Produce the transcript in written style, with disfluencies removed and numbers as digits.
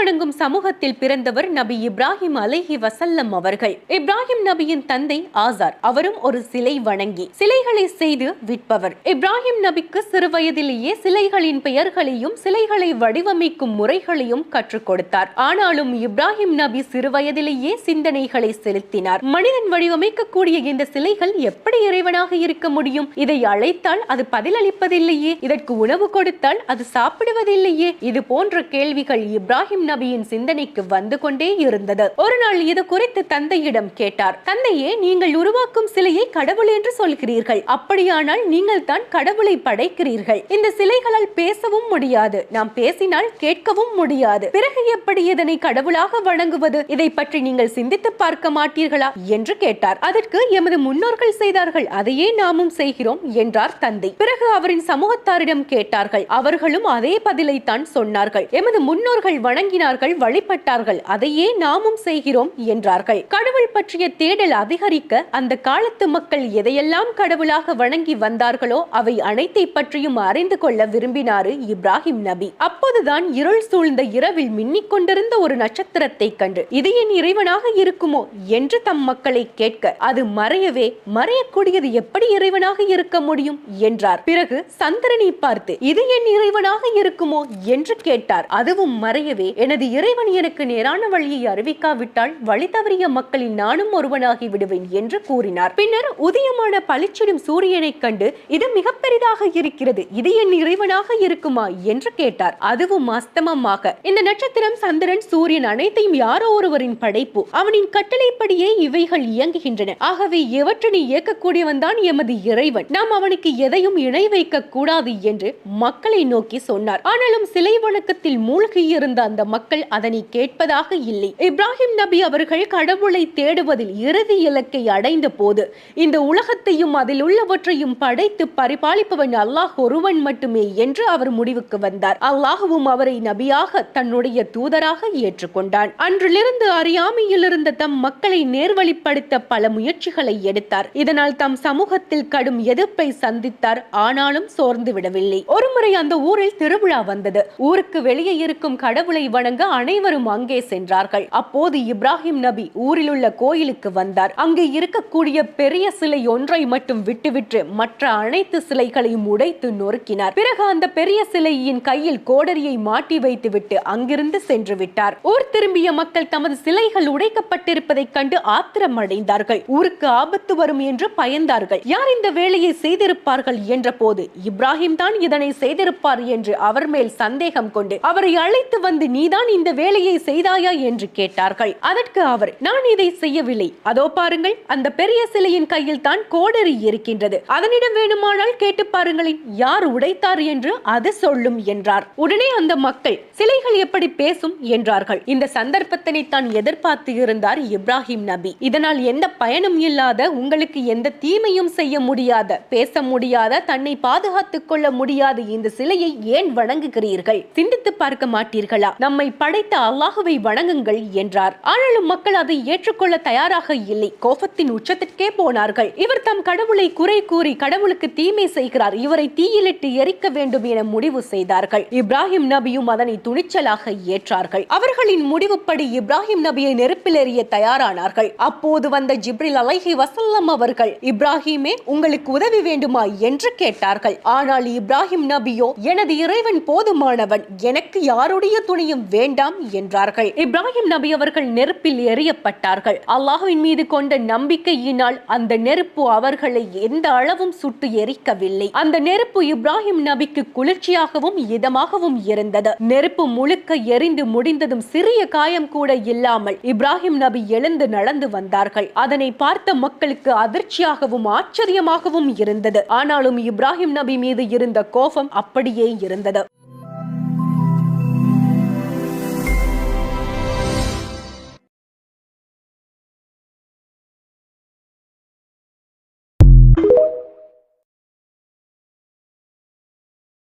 வணங்கும் சமூகத்தில் பிறந்தவர் நபி இப்ராஹிம் அலைஹி வஸல்லம் அவர்கள். இப்ராஹிம் நபியின் தந்தை ஆசார். அவரும் ஒரு சிலை வணங்கி சிலைகளை செய்து விற்பவர். இப்ராஹிம் நபிக்கு சிறு வயதிலேயே சிலைகளின் பெயர்களையும் சிலைகளை வடிவமைக்கும் முறைகளையும் கற்றுக் கொடுத்தார். ஆனாலும் இப்ராஹிம் நபி சிறு வயதிலேயே சிந்தனைகளை செலுத்தினார். மனிதன் வடிவமைக்கக்கூடிய இந்த சிலைகள் எப்படி இறைவனாக இருக்க முடியும்? இதை அழைத்தால் அது பதிலளிப்பதில்லையே, இதற்கு உணவு கொடுத்தால் அது சாப்பிடுவதில்லையே. இது போன்ற கேள்விகள் இப்ராஹிம் நபியின் சிந்தனைக்கு வந்து கொண்டே இருந்தது. ஒரு நாள் இது குறித்து தந்தையிடம் கேட்டார். தந்தையே, நீங்கள் உருவாக்கும் சிலையை கடவுள் என்று சொல்கிறீர்கள். அப்படியானால் நீங்கள் தான் கடவுளை படைக்கிறீர்கள். இந்த சிலைகளால் பேசவும் முடியாது, நாம் பேசினால் கேட்கவும் முடியாது. பிறகு எப்படி இதனை கடவுளாக வணங்குவது? இதை பற்றி நீங்கள் சிந்தித்து பார்க்க மாட்டீர்களா என்று கேட்டார். அதற்கு எமது முன்னோர்கள் செய்தார்கள், அதையே நாமும் செய்கிறோம் என்றார் தந்தை. பிறகு அவரின் சமூகத்தாரிடம் கேட்டார்கள். அவர்களும் அதே பதிலை தான் சொன்னார்கள். எமது முன்னோர்கள் வணங்கினார்கள், வழிபட்டார்கள், அதையே நாமும் செய்கிறோம் என்றார்கள். கடவுள் பற்றிய தேடல் அதிகரிக்க அந்த காலத்து மக்கள் எதையெல்லாம் கடவுளாக வணங்கி வந்தார்களோ அவை அனைத்தை பற்றியும் அறிந்து கொள்ள விரும்பினாரு இப்ராஹிம் நபி. அப்போதுதான் இருள் சூழ்ந்த இரவில் மின்னிக் கொண்டிருந்த ஒரு நட்சத்திரத்தை கண்டு இது என் இறைவனாக இருக்குமோ என்று தம் மக்களை கேட்க, அது மறையவே மறையக்கூடியது எப்படி இறைவனாக இருக்க முடியும் என்றார். பிறகு சந்திரனை பார்த்து இது என் இறைவனாக இருக்குமோ என்று கேட்டார். அதுவும் மறையவே, எனது இறைவன் எனக்கு நேரான வழியை அறிவிக்காவிட்டால் வழி தவறிய மக்களில் நானும் ஒருவனாகி விடுவேன் என்று கூறினார். பின்னர் உதயமான பளிச்சிடும் சூரியனை கண்டு இது மிக பெரிதாக இருக்கிறது, இது என் இறைவனாக இருக்குமா என்று கேட்டார். அதுவும் அஸ்தமமாக, இந்த நட்சத்திரம், சந்திரன், சூரியன் அனைத்தையும் யாரோ ஒருவரின் படைப்பு, அவனின் கட்டளைப்படியே இவைகள் இயங்குகின்றன. ஆகவே இவற்றினை இயக்கக்கூடியவன் தான் எமது இறைவன், நாம் அவனுக்கு எதையும் இணை வைக்க கூடாது என்று மக்களை நோக்கி சொன்னார். ஆனாலும் சிலை வணக்கத்தில் மூழ்கி இருந்த அந்த மக்கள் அதனை கேட்பதாக இல்லை. இப்ராஹிம் நபி அவர்கள் கடவுளை தேடுவதில் இறுதி இலக்கை அடைந்த போது இந்த உலகத்தையும் அதில் உள்ளவற்றையும் படைத்து பரிபாலிப்பவன் அல்லாஹ் ஒருவன் மட்டுமே என்று அவர் முடிவுக்கு வந்தார். அல்லாஹுவும் அவரை நபியாக தன்னுடைய தூதராக ஏற்றுக்கொண்டான். அன்றிலிருந்து அறியாமையில் இருந்த தம் மக்களை நேர்வழிப்படுத்த பல முயற்சிகளை எடுத்தார். இதனால் தம் சமூகத்தில் கடும் எதிர்ப்பை சந்தித்தார். ஆனாலும் சோர்ந்து விடவில்லை. ஒருமுறை அந்த ஊரில் திருவிழா வந்தது. ஊருக்கு வெளியே இருக்கும் கடவுளை வணங்க அனைவரும் அங்கே சென்றார்கள். அப்போது இப்ராஹிம் நபி ஊரில் உள்ள கோயிலுக்கு வந்தார். அங்கே இருக்கக்கூடிய பெரிய சிலை ஒன்றை மட்டும் விட்டுவிட்டு மற்ற அனைத்து சிலைகளையும் உடைத்து நொறுக்கினார். பிறகு அந்த பெரிய சிலையின் கையில் கோடரியை மாட்டி வைத்துவிட்டு அங்கிருந்து சென்று விட்டார். ஊர் திரும்பிய மக்கள் தமது சிலைகள் உடைக்கப்பட்டிருப்பதை கண்டு ஆத்திரம் அடைந்தார்கள். ஊருக்கு ஆபத்து வரும் என்று பயந்தார்கள். யார் இந்த வேலையை செய்திருப்பார்கள் என்ற போது இப்ராஹிம் தான் இதனை செய்திருப்பார் என்று அவர் மேல் சந்தேகம் கொண்டு அவரை அழைத்து வந்து நீதான் இந்த வேலையை செய்தாயா என்று கேட்டார்கள். அதற்கு அவர், நான் இதை செய்யவில்லை, அதோ பாருங்கள், அந்த பெரிய சிலையின் கையில் தான் கோடரி இருக்கின்றது, அதனிடம் வேணுமானால் கேட்டு பாருங்களேன், யார் உடைத்தார் என்று அது சொல்லும் என்றார். உடனே அந்த மக்கள், சிலைகள் எப்படி பேசும் என்றார்கள். இந்த சந்தர்ப்பத்தினை தான் எதிர்பார்த்து இருந்தார் இப்ராஹிம் நபி. இதனால் எந்த பயனும் இல்லாத, உங்களுக்கு எந்த தீமையும் செய்ய முடியாத, பேச முடியாத, தன்னை பாதுகாத்துக் கொள்ள முடியாத இந்த சிலையை ஏன் வணங்குகிறீர்கள்? சிந்தித்து பார்க்க மாட்டீர்களா? நம்மை படைத்த அல்லாஹுவை வணங்குங்கள் என்றார். ஆனாலும் மக்கள் அதை ஏற்றுக்கொள்ள தயாராக இல்லை. கோபத்தின் உச்சத்திற்கே போனார்கள். இவர் தம் கடவுளை குறை கூறி கடவுளுக்கு தீமை செய்கிறார், இவரை தீயிலிட்டு எரிக்க வேண்டும் என முடிவு செய்தார்கள். இப்ராஹிம் நபியும் அதனை துணிச்சலாக ஏற்றார்கள். அவர்களின் முடிவுப்படி இப்ராஹிம் நபியை நெருப்பில் எறிய தயாரானார்கள். அப்போது வந்த ஜிப்ரில் அலைஹி வஸல்லம் அவர்கள், இப்ராஹிமே, உங்களுக்கு உதவி வேண்டுமா என்று கேட்டார்கள். ஆனால் இப்ராஹிம் நபியோ, எனது இறைவன் போதுமானவன், எனக்கு யாருடைய துணையும் வேண்டாம் என்றார்கள். இப்ராஹிம் நபி அவர்கள் நெருப்பில் எறியப்பட்டார்கள். அல்லாஹ்வின் மீது கொண்ட நம்பிக்கையினால் அந்த நெருப்பு அவர்களை எந்த அளவும் சுட்டு எரிக்கவில்லை. அந்த நெருப்பு இப்ராஹிம் நபிக்கு குளிர்ச்சியாகவும் இதமாகவும் இருந்தது. நெருப்பு முழுக்க எரிந்து முடிந்ததும் சிறிய காயம் கூட இல்லாமல் இப்ராஹிம் நபி எழுந்து நடந்து வந்தார்கள். அதனை பார்த்த மக்களுக்கு அதிர்ச்சியாகவும் ஆச்சரியமாகவும் இருந்தது. ஆனாலும் இப்ராஹிம் நபி மீது இருந்த கோபம் அப்படியே இருந்தது.